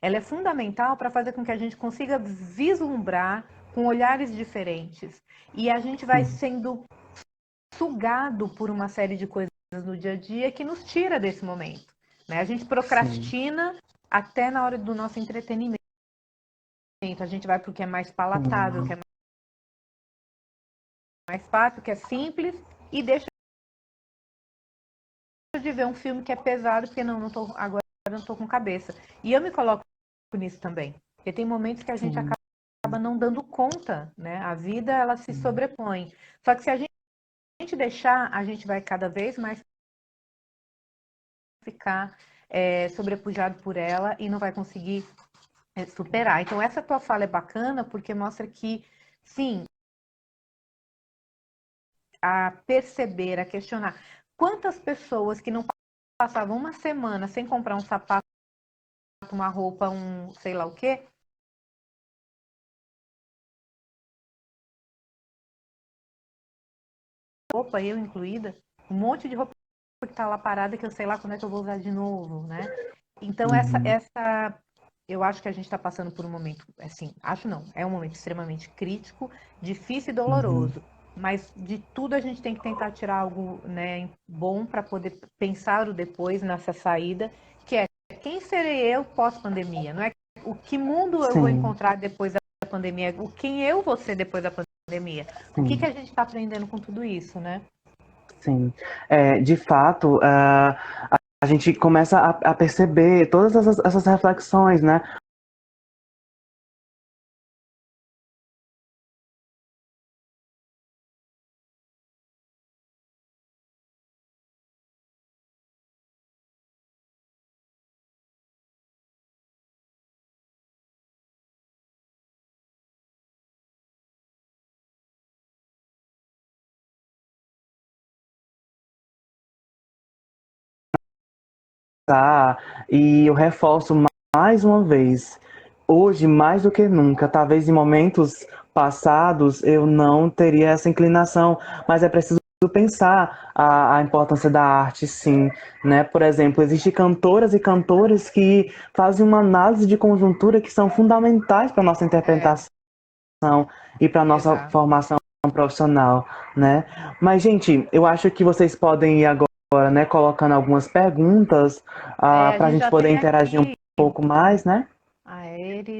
ela é fundamental para fazer com que a gente consiga vislumbrar com olhares diferentes. E a gente vai sendo sugado por uma série de coisas no dia a dia que nos tira desse momento, né? A gente Sim. procrastina até na hora do nosso entretenimento. A gente vai para o que é mais palatável, o que é Sim. mais fácil, o que é simples, e deixa de ver um filme que é pesado, porque agora não estou com cabeça. E eu me coloco nisso também, porque tem momentos que a gente Sim. acaba não dando conta, né? A vida, ela se sobrepõe. Só que se a gente deixar, a gente vai cada vez mais ficar sobrepujado por ela e não vai conseguir superar. Então, essa tua fala é bacana porque mostra que, sim, a perceber, a questionar. Quantas pessoas que não passavam uma semana sem comprar um sapato, uma roupa, um sei lá o quê, roupa, eu incluída, um monte de roupa que tá lá parada que eu sei lá quando é que eu vou usar de novo, né? Então, Uhum. eu acho que a gente está passando por um momento, assim, acho não, é um momento extremamente crítico, difícil e Uhum. doloroso, mas de tudo a gente tem que tentar tirar algo, né, bom para poder pensar o depois nessa saída, que é quem serei eu pós-pandemia, não é o que mundo eu vou Sim. encontrar depois da pandemia, o quem eu vou ser depois da pandemia, o que Sim. a gente está aprendendo com tudo isso, né? Sim. De fato, a gente começa a perceber todas essas reflexões, né? Tá? E eu reforço mais uma vez, hoje mais do que nunca, talvez em momentos passados eu não teria essa inclinação, mas é preciso pensar a importância da arte, sim, né? Por exemplo, existem cantoras e cantores que fazem uma análise de conjuntura que são fundamentais para a nossa É, interpretação e para a nossa exato. formação profissional, né? Mas, gente, eu acho que vocês podem ir agora, né, colocando algumas perguntas A para a gente gente já poder tem interagir um aqui pouco mais, né? a Eris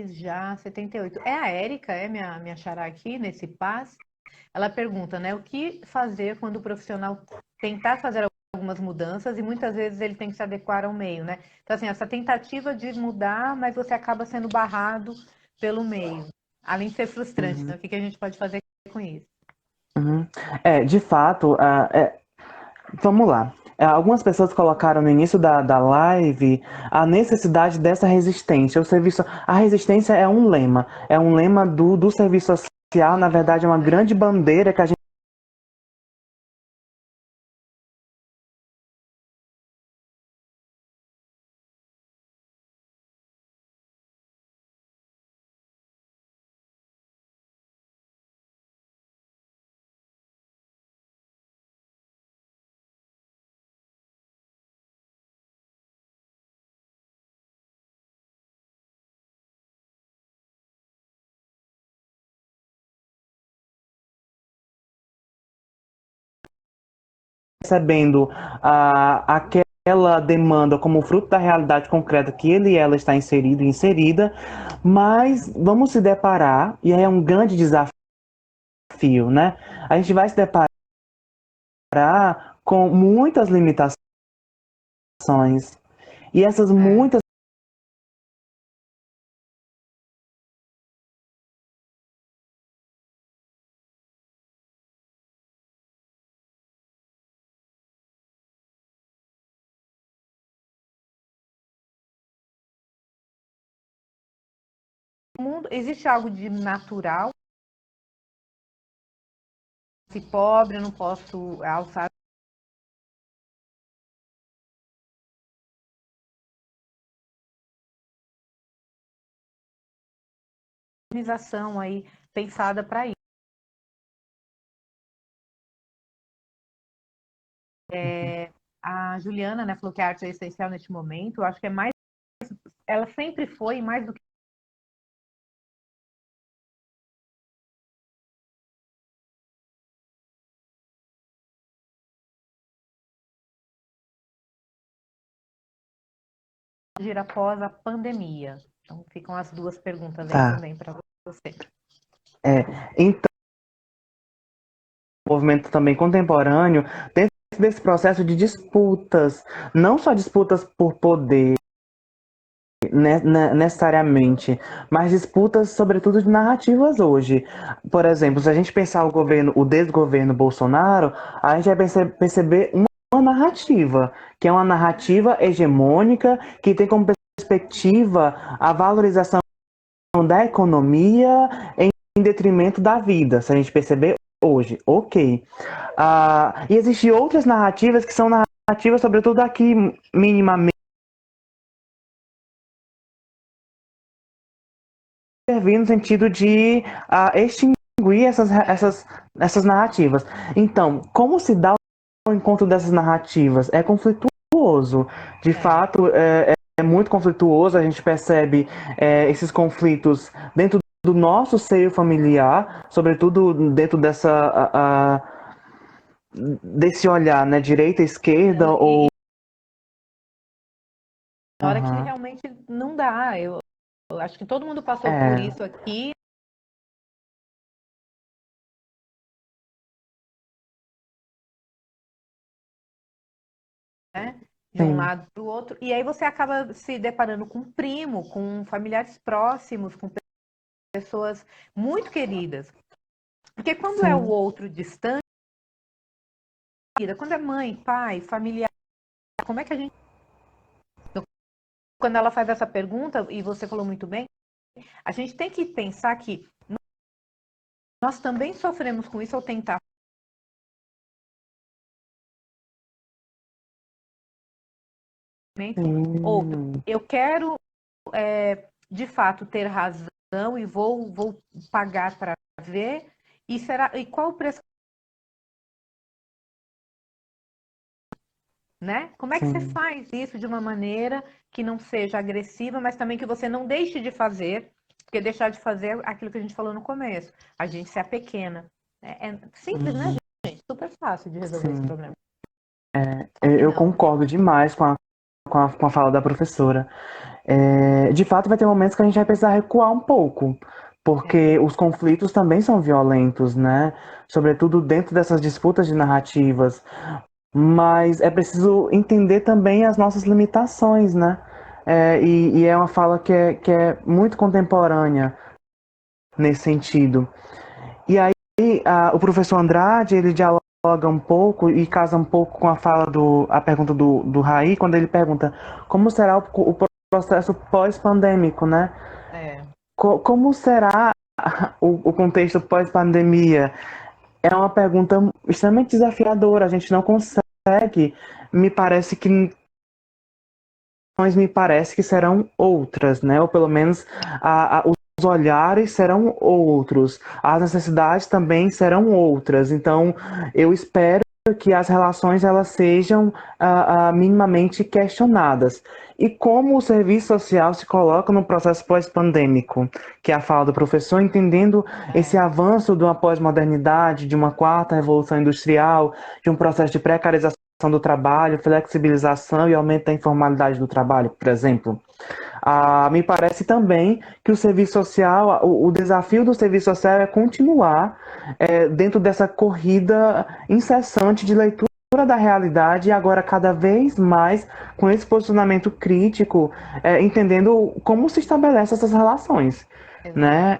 já 78. É a Érica, é minha xará aqui nesse pass. Ela pergunta, né, o que fazer quando o profissional tentar fazer algumas mudanças e muitas vezes ele tem que se adequar ao meio, né? Então, assim, essa tentativa de mudar, mas você acaba sendo barrado pelo meio. Além de ser frustrante, Uhum, então, o que a gente pode fazer com isso? uhum. De fato, vamos lá. Algumas pessoas colocaram no início da live a necessidade dessa resistência. A resistência é um lema do serviço social, na verdade, é uma grande bandeira que a gente recebendo aquela demanda como fruto da realidade concreta que ele e ela está inserido e inserida, mas vamos se deparar, e aí é um grande desafio, né? A gente vai se deparar com muitas limitações, e essas É. muitas O mundo, existe algo de natural? Se pobre, eu não posso alçar a organização aí pensada para isso. A Juliana, né, falou que a arte é essencial neste momento. Eu acho que é mais ela sempre foi mais do que agir após a pandemia. Então, ficam as duas perguntas aí Tá. também para você. Então, o movimento também contemporâneo, dentro desse processo de disputas, não só disputas por poder, necessariamente, mas disputas, sobretudo, de narrativas hoje. Por exemplo, se a gente pensar o desgoverno Bolsonaro, a gente vai perceber uma narrativa, que é uma narrativa hegemônica, que tem como perspectiva a valorização da economia em detrimento da vida, se a gente perceber hoje, ok. E existem outras narrativas que são narrativas, sobretudo aqui, minimamente, servir no sentido de extinguir essas narrativas. Então, como se dá o encontro dessas narrativas? É conflituoso. De fato, é muito conflituoso. A gente percebe esses conflitos dentro do nosso seio familiar, sobretudo dentro desse olhar, né, direita, esquerda Não, ou na hora que Aham. realmente não dá. Eu acho que todo mundo passou por É, isso aqui, né? De um sim, lado para o outro. E aí você acaba se deparando com um primo, com familiares próximos, com pessoas muito queridas. Porque quando é o sim. outro distante, quando é mãe, pai, familiar, como é que a gente. Quando ela faz essa pergunta, e você falou muito bem, a gente tem que pensar que nós também sofremos com isso ao tentar. Outro, Sim. eu quero de fato ter razão e vou pagar para ver. E qual o preço, né? Como é que você Sim. faz isso de uma maneira que não seja agressiva, mas também que você não deixe de fazer, porque deixar de fazer é aquilo que a gente falou no começo, a gente se apequena. É simples, né, Uhum. gente? Super fácil de resolver esse Sim. problema. Só que Eu não, né? concordo demais com a fala da professora. De fato, vai ter momentos que a gente vai precisar recuar um pouco, É, porque os conflitos também são violentos, né? Sobretudo dentro dessas disputas de narrativas. Mas é preciso entender também as nossas limitações, né? E é uma fala que é muito contemporânea nesse sentido. E aí, o professor Andrade, ele dialoga um pouco e casa um pouco com a pergunta do Raí, quando ele pergunta como será o processo pós-pandêmico, né? é. Como será o contexto pós-pandemia? É uma pergunta extremamente desafiadora, a gente não consegue, me parece que mas me parece que serão outras, né? Ou pelo menos os olhares serão outros, as necessidades também serão outras. Então, eu espero que as relações elas sejam minimamente questionadas. E como o serviço social se coloca no processo pós-pandêmico, que é a fala do professor, entendendo esse É. avanço de uma pós-modernidade, de uma quarta revolução industrial, de um processo de precarização do trabalho, flexibilização e aumento da informalidade do trabalho, por exemplo. Me parece também que o serviço social, o desafio do serviço social é continuar dentro dessa corrida incessante de leitura da realidade e agora cada vez mais com esse posicionamento crítico, entendendo como se estabelece essas relações, Exato. né?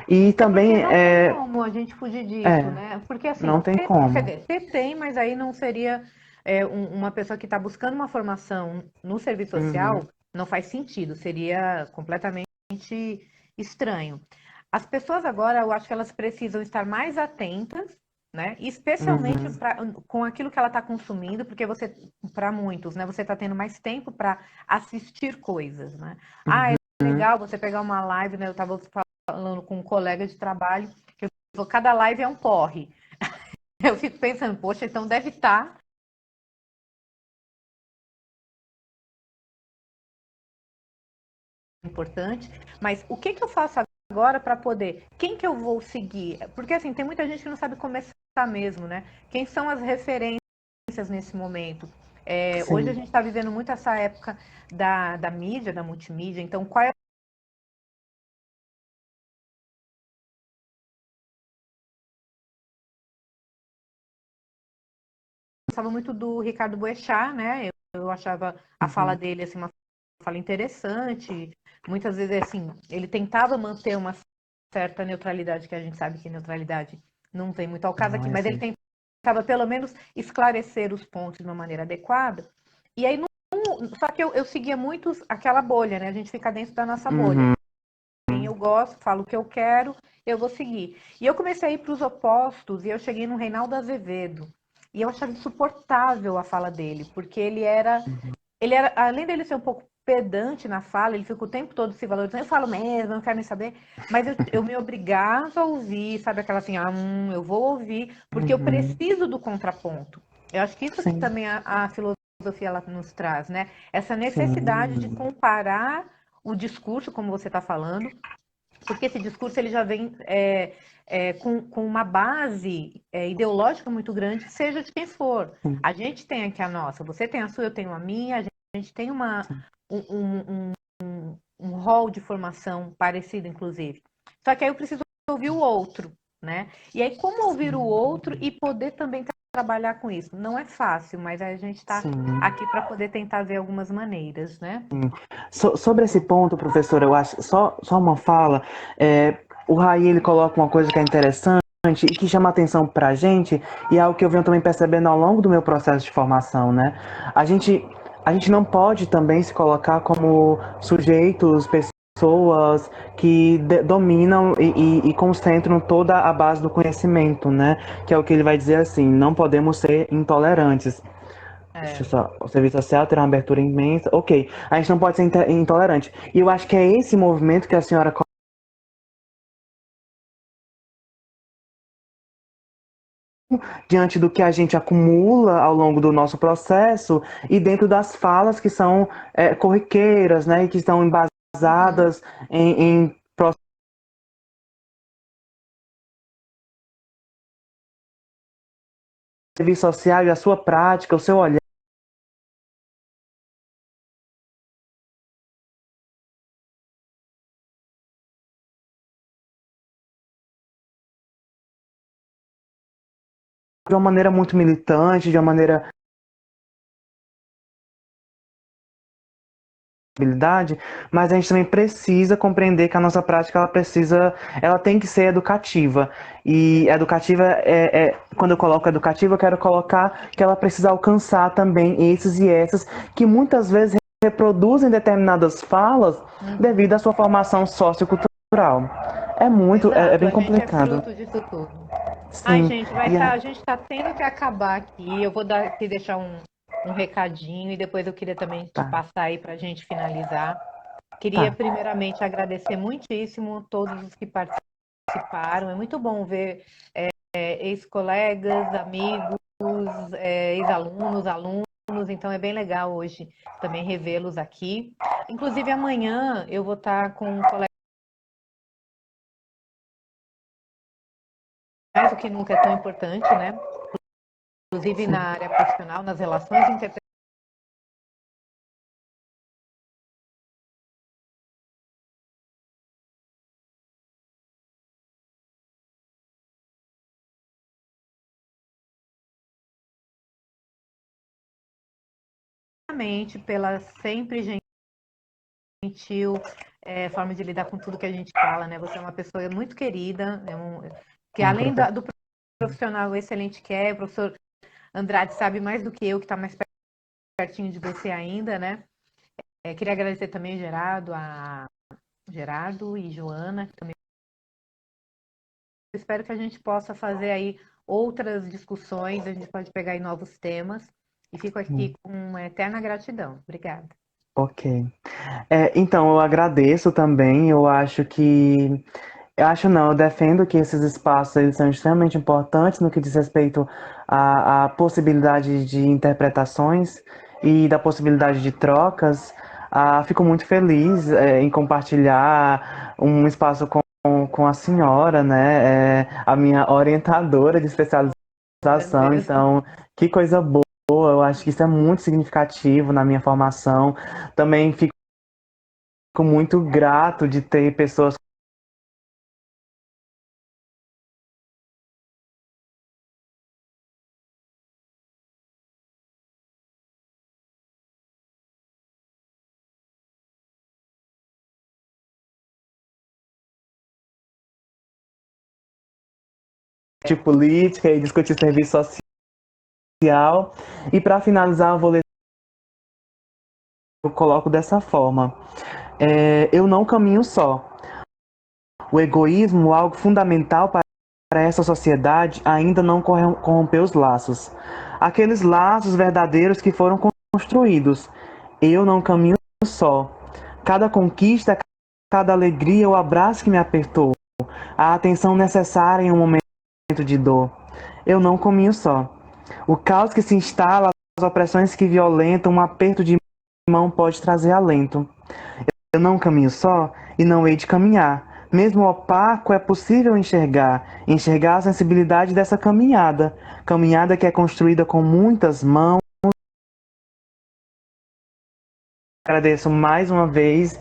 E É porque também não tem como a gente fugir disso, é, né? Porque assim, não tem quer como. dizer, tem, mas aí não seria uma pessoa que está buscando uma formação no serviço Uhum, social, não faz sentido, seria completamente estranho. As pessoas agora, eu acho que elas precisam estar mais atentas, né? Especialmente uhum, com aquilo que ela está consumindo, porque você, para muitos, né? Você está tendo mais tempo para assistir coisas, né? Ah, é uhum. legal você pegar uma live, né? Eu estava falando com um colega de trabalho, que eu falou, cada live é um porre. Eu fico pensando, poxa, então deve estar importante, mas o que eu faço agora para poder, quem que eu vou seguir? Porque assim, tem muita gente que não sabe começar mesmo, né? Quem são as referências nesse momento? Hoje a Sim. gente está vivendo muito essa época da mídia, da multimídia, então qual é. Eu gostava muito do Ricardo Boechat, né? Eu achava a fala Uhum. dele assim, uma fala interessante. Muitas vezes assim, ele tentava manter uma certa neutralidade, que a gente sabe que neutralidade não vem muito ao caso Não aqui, é mas ele assim. tentava pelo menos esclarecer os pontos de uma maneira adequada. E aí, só que eu seguia muito aquela bolha, né? A gente fica dentro da nossa bolha. Uhum. Quem eu gosto, falo o que eu quero, eu vou seguir. E eu comecei a ir para os opostos e eu cheguei no Reinaldo Azevedo. E eu achava insuportável a fala dele, porque ele era, além dele ser um pouco pedante na fala, ele fica o tempo todo se valorizando. Eu falo mesmo, não quero nem saber. Mas eu me obrigava a ouvir, sabe aquela assim, eu vou ouvir, porque eu Uhum. preciso do contraponto. Eu acho que isso que Sim. também a filosofia ela nos traz, né? Essa necessidade de Sim. comparar o discurso, como você está falando, porque esse discurso ele já vem com uma base ideológica muito grande, seja de quem for. Sim. A gente tem aqui a nossa, você tem a sua, eu tenho a minha, a gente tem Sim. um rol de formação parecido, inclusive. Só que aí eu preciso ouvir o outro, né? E aí, como ouvir o outro e poder também trabalhar com isso? Não é fácil, mas a gente está Sim. aqui para poder tentar ver algumas maneiras, né? Sobre esse ponto, professor, eu acho só uma fala. O Raí ele coloca uma coisa que é interessante e que chama atenção pra gente, e é algo que eu venho também percebendo ao longo do meu processo de formação, né? A gente, a gente não pode também se colocar como sujeitos, pessoas que dominam e concentram toda a base do conhecimento, né? Que é o que ele vai dizer assim: não podemos ser intolerantes. Deixa eu É, só. O serviço social terá uma abertura imensa. Ok. A gente não pode ser intolerante. E eu acho que é esse movimento que a senhora diante do que a gente acumula ao longo do nosso processo e dentro das falas que são corriqueiras, né? E que estão uhum. embasadas em serviço social e a sua prática, o seu olhar. De uma maneira muito militante, de uma maneira habilidade, mas a gente também precisa compreender que a nossa prática ela tem que ser educativa. E educativa quando eu coloco educativa, eu quero colocar que ela precisa alcançar também esses e essas que muitas vezes reproduzem determinadas falas devido Uhum. à sua formação sociocultural. É Exato, bem a gente é complicado. fruto disso tudo. Ai, Sim, gente, e a gente tá tendo que acabar aqui. Eu vou te deixar um recadinho e depois eu queria também te tá, passar aí para a gente finalizar. Queria tá. primeiramente agradecer muitíssimo todos os que participaram. É muito bom ver ex-colegas, amigos, ex-alunos, alunos. Então é bem legal hoje também revê-los aqui. Inclusive amanhã eu vou estar com um colega mais do que nunca é tão importante, né? Inclusive na Sim. área profissional, nas relações interpessoais. Pela sempre gentil forma de lidar com tudo que a gente fala, né? Você é uma pessoa muito querida, que Bom, além professor. do profissional excelente que é, o professor Andrade sabe mais do que eu, que está mais pertinho de você ainda, né? Queria agradecer também a Gerardo e Joana, que também. Espero que a gente possa fazer aí outras discussões, a gente pode pegar aí novos temas. E fico aqui com uma eterna gratidão. Obrigada. Ok. Então, eu agradeço também. Eu acho que. Eu acho não, eu defendo que esses espaços eles são extremamente importantes no que diz respeito à possibilidade de interpretações e da possibilidade de trocas. Fico muito feliz em compartilhar um espaço com a senhora, né? A minha orientadora de É especialização. mesmo. Então, que coisa boa. Eu acho que isso é muito significativo na minha formação. Também fico muito grato de ter pessoas de política e discutir serviço social. E para finalizar, eu coloco dessa forma. Eu não caminho só. O egoísmo, algo fundamental para essa sociedade, ainda não corrompeu os laços. Aqueles laços verdadeiros que foram construídos. Eu não caminho só. Cada conquista, cada alegria, o abraço que me apertou, a atenção necessária em um momento de dor. Eu não caminho só. O caos que se instala, as opressões que violentam, um aperto de mão pode trazer alento. Eu não caminho só e não hei de caminhar. Mesmo opaco é possível enxergar a sensibilidade dessa caminhada, caminhada que é construída com muitas mãos. Agradeço mais uma vez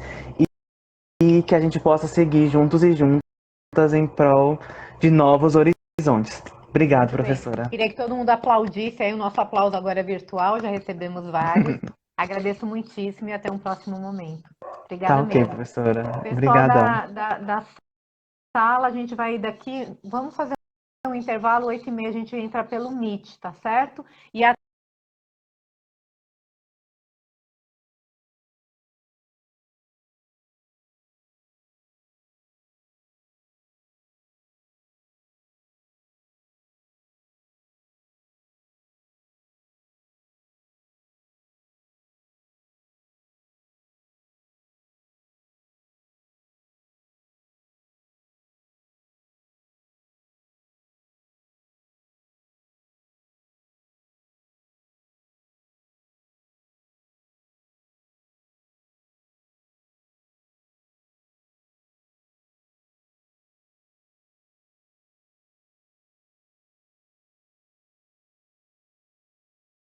e que a gente possa seguir juntos e juntas em prol de novos horizontes. Obrigado, Muito bem. professora. Queria que todo mundo aplaudisse aí, o nosso aplauso agora é virtual, já recebemos vários. Agradeço muitíssimo e até um próximo momento. Tá Obrigada ok, mesmo. professora. Pessoal Obrigadão. da sala, a gente vai daqui, vamos fazer um intervalo, 8h30 a gente entra pelo Meet, tá certo? E